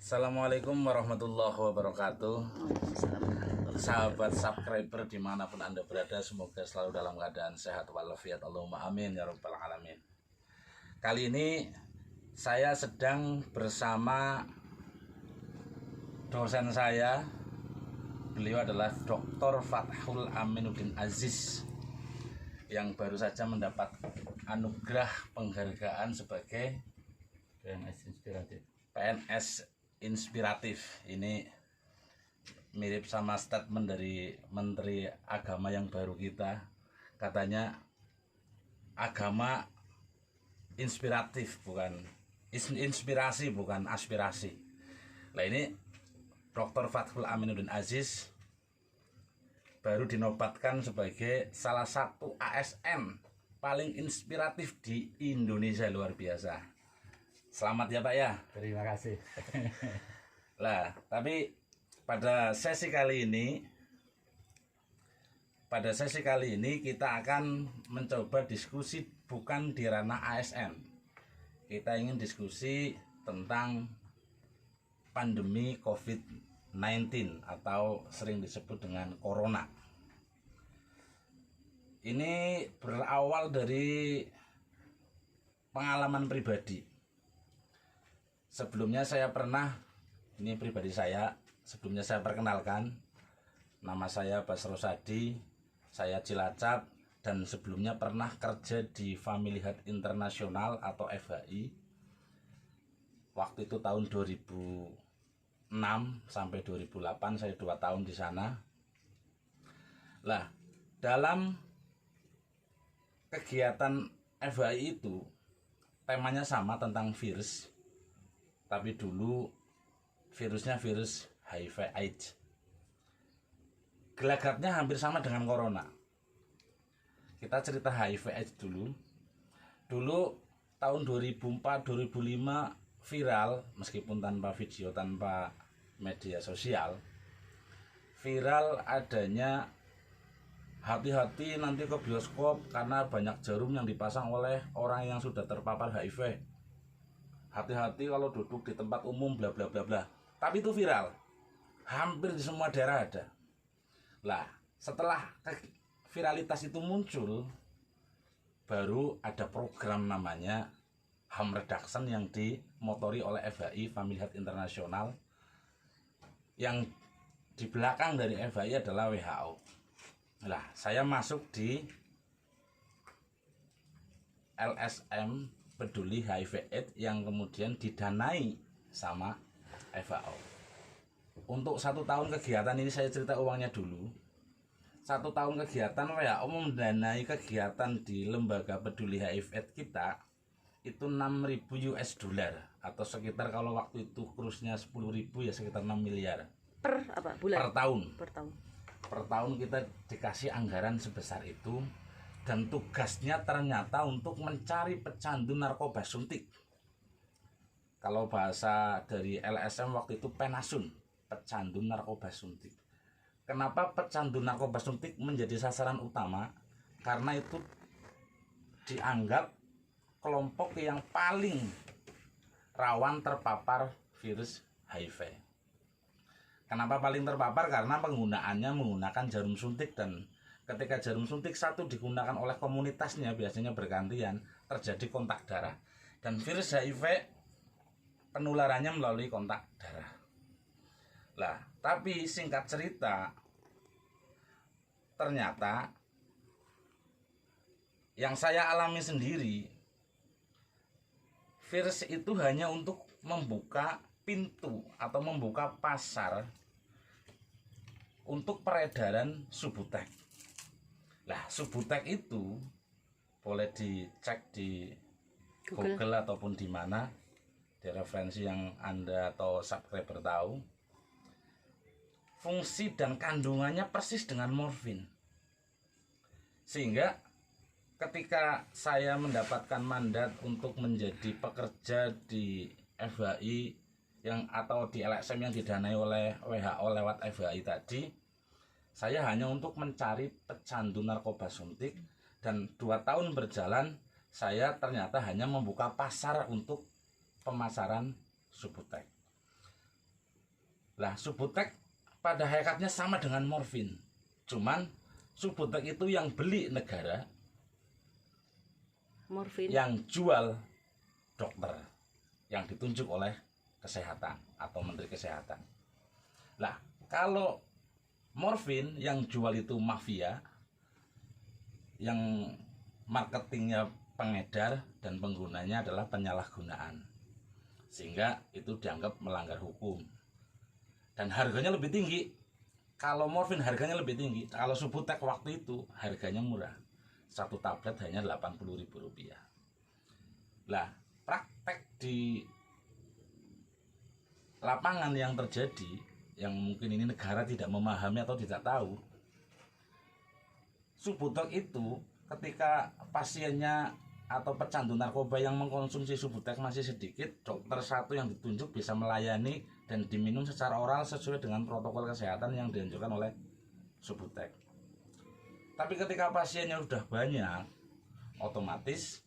Assalamualaikum warahmatullahi wabarakatuh. Sahabat subscriber dimanapun Anda berada, semoga selalu dalam keadaan sehat walafiat. Allahumma amin ya rabbal alamin. Kali ini saya sedang bersama dosen saya. Beliau adalah Dr. Fathul Aminuddin Aziz yang baru saja mendapat anugerah penghargaan sebagai PNS Inspiratif. Ini mirip sama statement dari Menteri Agama yang baru kita. Katanya agama inspiratif, bukan inspirasi, bukan aspirasi. Nah, ini Dr. Fathul Aminuddin Aziz baru dinobatkan sebagai salah satu ASN paling inspiratif di Indonesia. Luar biasa. Selamat ya Pak ya. Terima kasih. Lah, tapi pada sesi kali ini kita akan mencoba diskusi bukan di ranah ASN. Kita ingin diskusi tentang pandemi COVID-19 atau sering disebut dengan Corona. Ini berawal dari pengalaman pribadi. Sebelumnya saya pernah, ini pribadi saya, sebelumnya saya perkenalkan, nama saya Basro Sadi, saya Cilacap, dan sebelumnya pernah kerja di Family Health International atau FHI. Waktu itu tahun 2006 sampai 2008, saya 2 tahun di sana. Lah, dalam kegiatan FHI itu temanya sama tentang virus, tapi dulu virusnya virus HIV/AIDS. Gelagatnya hampir sama dengan corona. Kita cerita HIV/AIDS dulu. Dulu tahun 2004-2005 viral, meskipun tanpa video, tanpa media sosial. Viral adanya hati-hati nanti ke bioskop karena banyak jarum yang dipasang oleh orang yang sudah terpapar HIV. Hati-hati kalau duduk di tempat umum bla bla bla bla. Tapi itu viral. Hampir di semua daerah ada. Lah, setelah viralitas itu muncul, baru ada program namanya harm reduction yang dimotori oleh FHI, Family Health International. Yang di belakang dari FHI adalah WHO. Lah, saya masuk di LSM Peduli HIV/AIDS yang kemudian didanai sama WHO. Untuk 1 tahun kegiatan ini, saya cerita uangnya dulu. 1 tahun kegiatan WHO mendanai kegiatan di lembaga peduli HIV/AIDS kita itu 6.000 US dollar atau sekitar, kalau waktu itu kursnya 10.000 ya sekitar 6 miliar Per apa? Bulan? per tahun. Per tahun kita dikasih anggaran sebesar itu. Dan tugasnya ternyata untuk mencari pecandu narkoba suntik. Kalau bahasa dari LSM waktu itu penasun, pecandu narkoba suntik. Kenapa pecandu narkoba suntik menjadi sasaran utama? Karena itu dianggap kelompok yang paling rawan terpapar virus HIV. Kenapa paling terpapar? Karena penggunaannya menggunakan jarum suntik, dan ketika jarum suntik satu digunakan oleh komunitasnya, biasanya bergantian, terjadi kontak darah. Dan virus HIV penularannya melalui kontak darah. Lah, tapi singkat cerita, ternyata yang saya alami sendiri, virus itu hanya untuk membuka pintu atau membuka pasar untuk peredaran Subutex. Lah, Subutex itu boleh dicek di Google ataupun di mana, di referensi yang Anda atau subscriber tahu. Fungsi dan kandungannya persis dengan morfin. Sehingga ketika saya mendapatkan mandat untuk menjadi pekerja di FHI yang atau di LSM yang didanai oleh WHO lewat FHI tadi, saya hanya untuk mencari pecandu narkoba suntik, dan 2 tahun berjalan saya ternyata hanya membuka pasar untuk pemasaran Subutex. Lah, Subutex pada hakikatnya sama dengan morfin. Cuman Subutex itu yang beli negara, Morfin. yang jual dokter yang ditunjuk oleh kesehatan atau menteri kesehatan. Lah, kalau morfin yang jual itu mafia, yang marketingnya pengedar dan penggunanya adalah penyalahgunaan, sehingga itu dianggap melanggar hukum dan harganya lebih tinggi. Kalau morfin harganya lebih tinggi, kalau Subutex waktu itu harganya murah, satu tablet hanya Rp80.000. Lah, praktek di lapangan yang terjadi, yang mungkin ini negara tidak memahami atau tidak tahu, Subutex itu ketika pasiennya atau pecandu narkoba yang mengkonsumsi Subutex masih sedikit, dokter satu yang ditunjuk bisa melayani dan diminum secara oral sesuai dengan protokol kesehatan yang dianjurkan oleh Subutex. Tapi ketika pasiennya sudah banyak, otomatis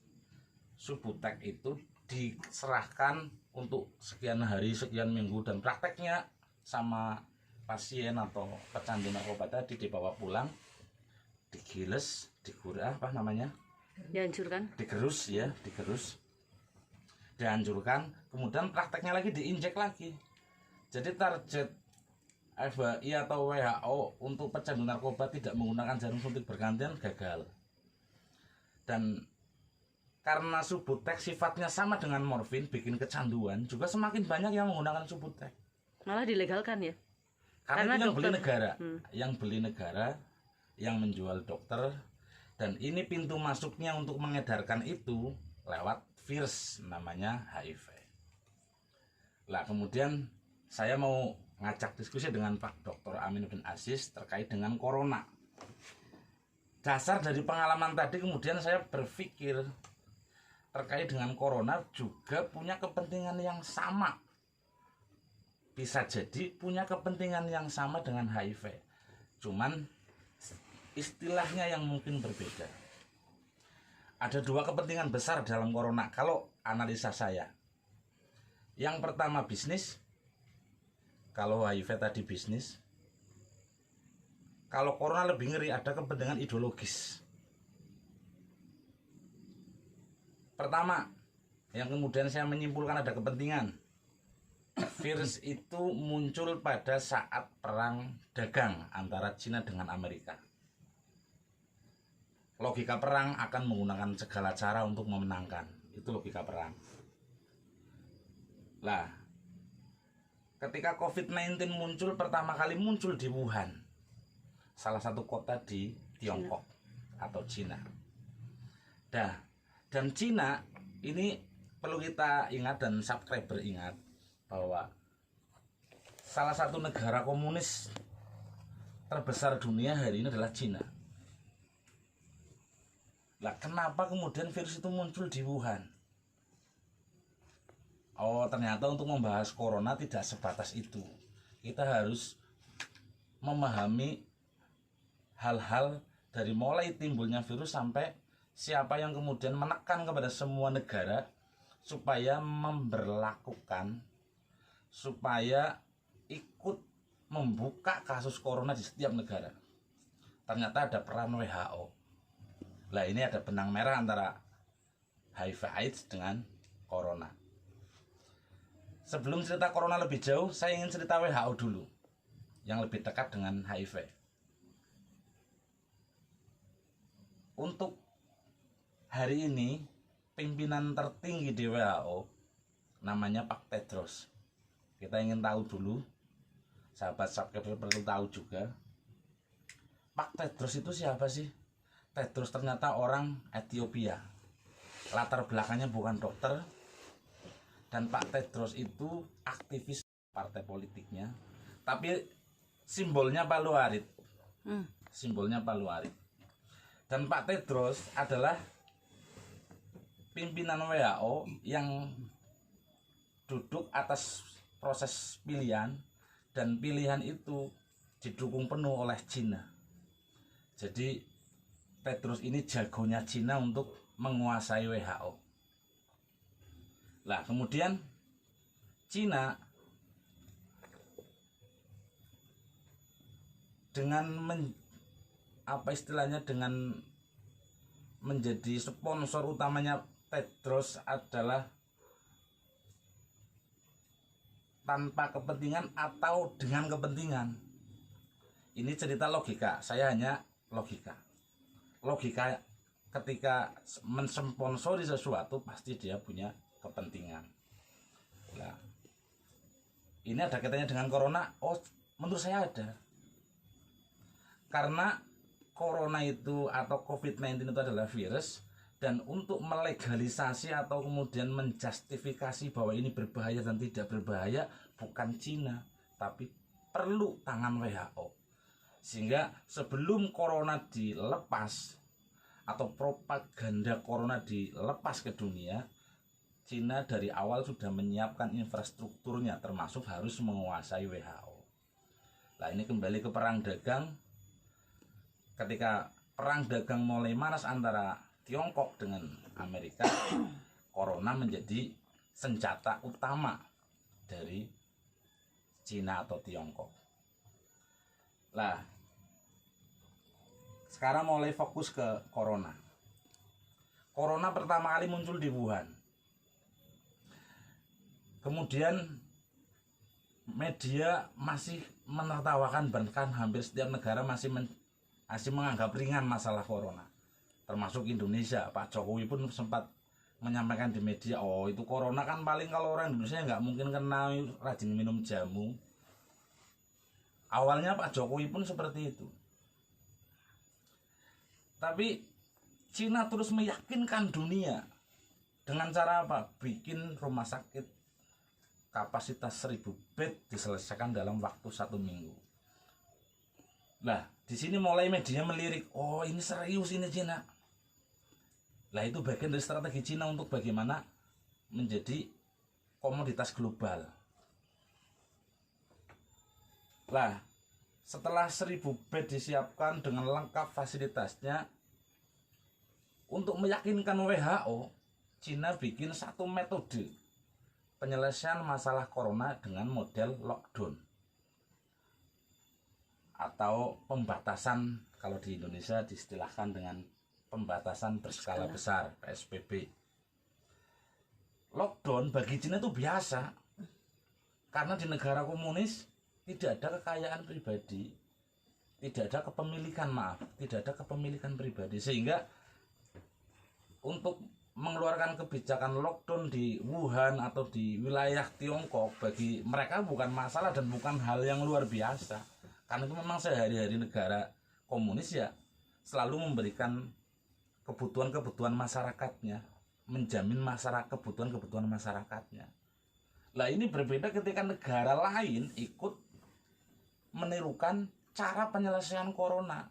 Subutex itu diserahkan untuk sekian hari, sekian minggu, dan prakteknya sama pasien atau pecandu narkoba tadi dibawa pulang, digiles, digurah, apa namanya? Dihancurkan. Digerus ya, digerus, dihancurkan, kemudian prakteknya lagi diinjek lagi. Jadi target FHI atau WHO untuk pecandu narkoba tidak menggunakan jarum suntik bergantian gagal. Dan karena Subutex sifatnya sama dengan morfin, bikin kecanduan, juga semakin banyak yang menggunakan Subutex. Malah dilegalkan ya. Karena itu yang beli dokter. negara, yang beli negara, yang menjual dokter, dan ini pintu masuknya untuk mengedarkan itu lewat virus namanya HIV. Lah, kemudian saya mau ngajak diskusi dengan Pak Dr. Aminuddin Aziz terkait dengan corona. Dasar dari pengalaman tadi, kemudian saya berpikir terkait dengan corona juga punya kepentingan yang sama. Bisa jadi punya kepentingan yang sama dengan HIV. Cuman istilahnya yang mungkin berbeda. Ada dua kepentingan besar dalam corona kalau analisa saya. Yang pertama bisnis. Kalau HIV tadi bisnis. Kalau corona lebih ngeri, ada kepentingan ideologis. Pertama, yang kemudian saya menyimpulkan ada kepentingan. Virus itu muncul pada saat perang dagang antara Cina dengan Amerika. Logika perang akan menggunakan segala cara untuk memenangkan. Itu logika perang. Lah, ketika COVID-19 muncul, pertama kali muncul di Wuhan, salah satu kota di Tiongkok atau Cina. Dan Cina ini perlu kita ingat dan subscriber ingat bahwa salah satu negara komunis terbesar dunia hari ini adalah Cina. Lah, kenapa kemudian virus itu muncul di Wuhan? Oh, ternyata untuk membahas corona tidak sebatas itu. Kita harus memahami hal-hal dari mulai timbulnya virus sampai siapa yang kemudian menekan kepada semua negara supaya memberlakukan, supaya ikut membuka kasus corona di setiap negara. Ternyata ada peran WHO. Lah, ini ada benang merah antara HIV AIDS dengan corona. Sebelum cerita corona lebih jauh, saya ingin cerita WHO dulu, yang lebih dekat dengan HIV. Untuk hari ini, pimpinan tertinggi di WHO namanya Pak Tedros. Kita ingin tahu dulu, sahabat subscriber perlu tahu juga, Pak Tedros itu siapa sih? Tedros ternyata orang Ethiopia. Latar belakangnya bukan dokter. Dan Pak Tedros itu aktivis partai politiknya. Tapi simbolnya palu arit. Simbolnya palu arit. Dan Pak Tedros adalah pimpinan WHO yang duduk atas proses pilihan. Dan pilihan itu didukung penuh oleh Cina. Jadi Tedros ini jagonya Cina untuk menguasai WHO. Lah, kemudian Cina dengan apa istilahnya, dengan menjadi sponsor utamanya Tedros adalah tanpa kepentingan atau dengan kepentingan. Ini cerita logika, saya hanya logika ketika mensponsori sesuatu pasti dia punya kepentingan. Nah, ini ada kaitannya dengan corona? Oh, menurut saya ada. Karena corona itu atau COVID-19 itu adalah virus, dan untuk melegalisasi atau kemudian menjustifikasi bahwa ini berbahaya dan tidak berbahaya bukan Cina, tapi perlu tangan WHO. Sehingga sebelum corona dilepas atau propaganda corona dilepas ke dunia, Cina dari awal sudah menyiapkan infrastrukturnya, termasuk harus menguasai WHO. Nah, ini kembali ke perang dagang. Ketika perang dagang mulai manas antara Tiongkok dengan Amerika, corona menjadi senjata utama dari Cina atau Tiongkok. Nah, sekarang mulai fokus ke corona. Corona pertama kali muncul di Wuhan. Kemudian media masih menertawakan, bahkan hampir setiap negara masih menganggap ringan masalah corona. Termasuk Indonesia. Pak Jokowi pun sempat menyampaikan di media, oh itu corona kan paling kalau orang Indonesia nggak mungkin kena, rajin minum jamu. Awalnya Pak Jokowi pun seperti itu. Tapi Cina terus meyakinkan dunia dengan cara apa? Bikin rumah sakit kapasitas 1000 bed diselesaikan dalam waktu 1 minggu. Nah, di sini mulai media melirik, oh ini serius ini Cina. Lah, itu bagian dari strategi Cina untuk bagaimana menjadi komoditas global. Lah, setelah 1000 bed disiapkan dengan lengkap fasilitasnya, untuk meyakinkan WHO, Cina bikin satu metode penyelesaian masalah corona dengan model lockdown atau pembatasan, kalau di Indonesia diistilahkan dengan pembatasan berskala besar, PSBB. Lockdown bagi Cina itu biasa, karena di negara komunis tidak ada kekayaan pribadi, tidak ada kepemilikan pribadi, sehingga untuk mengeluarkan kebijakan lockdown di Wuhan atau di wilayah Tiongkok bagi mereka bukan masalah dan bukan hal yang luar biasa, karena itu memang sehari-hari negara komunis ya selalu memberikan kebutuhan masyarakatnya, menjamin kebutuhan masyarakatnya. Lah, ini berbeda ketika negara lain ikut menirukan cara penyelesaian corona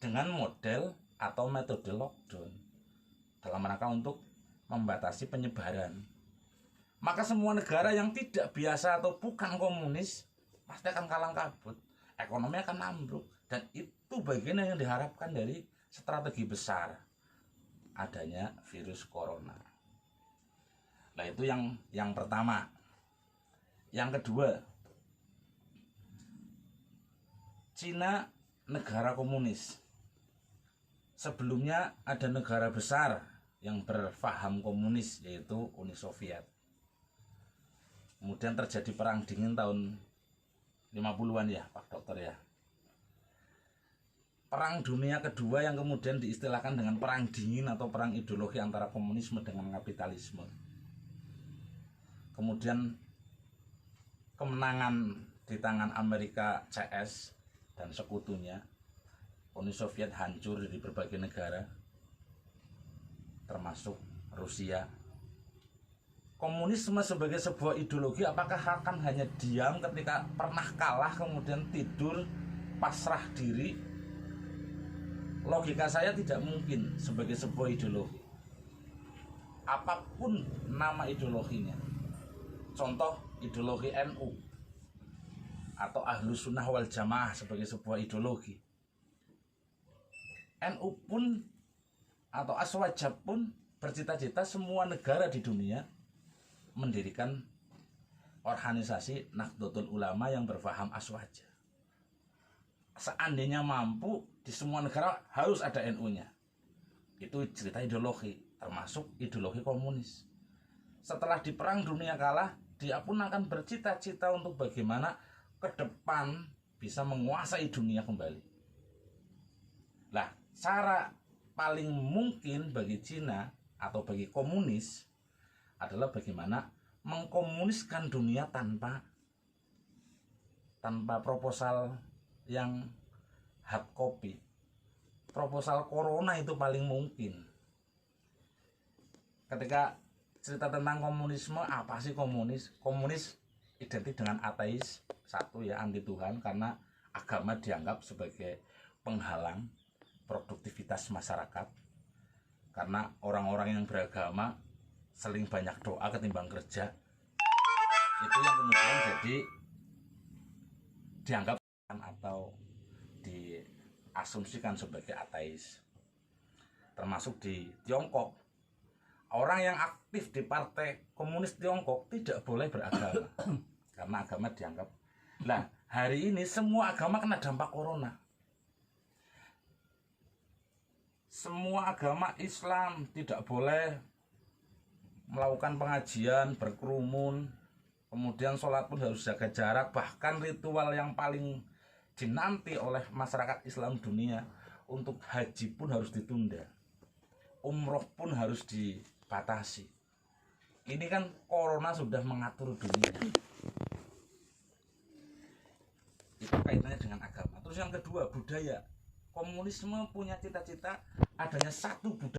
dengan model atau metode lockdown dalam rangka untuk membatasi penyebaran. Maka semua negara yang tidak biasa atau bukan komunis pasti akan kalang kabut, ekonomi akan ambruk, dan itu bagian yang diharapkan dari strategi besar adanya virus corona. Nah, itu yang pertama. Yang kedua, Cina negara komunis. Sebelumnya ada negara besar yang berfaham komunis, yaitu Uni Soviet. Kemudian terjadi perang dingin tahun 50-an ya Pak Dokter ya. Perang dunia kedua yang kemudian diistilahkan dengan perang dingin atau perang ideologi antara komunisme dengan kapitalisme. Kemudian kemenangan di tangan Amerika CS dan sekutunya. Uni Soviet hancur di berbagai negara, termasuk Rusia. Komunisme sebagai sebuah ideologi apakah akan hanya diam ketika pernah kalah kemudian tidur pasrah diri? Logika saya tidak mungkin sebagai sebuah ideologi. Apapun nama ideologinya, contoh ideologi NU atau Ahlus Sunnah wal Jamaah sebagai sebuah ideologi, NU pun atau Aswajab pun bercita-cita semua negara di dunia mendirikan organisasi Nahdlatul Ulama yang berfaham Aswajab. seandainya mampu di semua negara harus ada NU-nya. Itu cerita ideologi, termasuk ideologi komunis. Setelah di Perang Dunia kalah, dia pun akan bercita-cita untuk bagaimana ke depan bisa menguasai dunia kembali. Lah, cara paling mungkin bagi Cina atau bagi komunis adalah bagaimana mengkomuniskan dunia tanpa proposal yang hard copy. Proposal corona itu paling mungkin. Ketika cerita tentang komunisme, apa sih komunis? Komunis identik dengan ateis, satu ya, anti Tuhan, karena agama dianggap sebagai penghalang produktivitas masyarakat. Karena orang-orang yang beragama seling banyak doa ketimbang kerja. Itu yang kemudian jadi dianggap atau diasumsikan sebagai ateis. Termasuk di Tiongkok, orang yang aktif di Partai Komunis Tiongkok tidak boleh beragama karena agama dianggap. Nah, hari ini semua agama kena dampak corona. Semua agama Islam tidak boleh melakukan pengajian, berkerumun, kemudian sholat pun harus jaga jarak. Bahkan ritual yang paling dinanti oleh masyarakat Islam dunia untuk haji pun harus ditunda, umroh pun harus dibatasi. Ini kan corona sudah mengatur dunia. Itu kaitannya dengan agama. Terus yang kedua, budaya. Komunisme punya cita-cita adanya satu budaya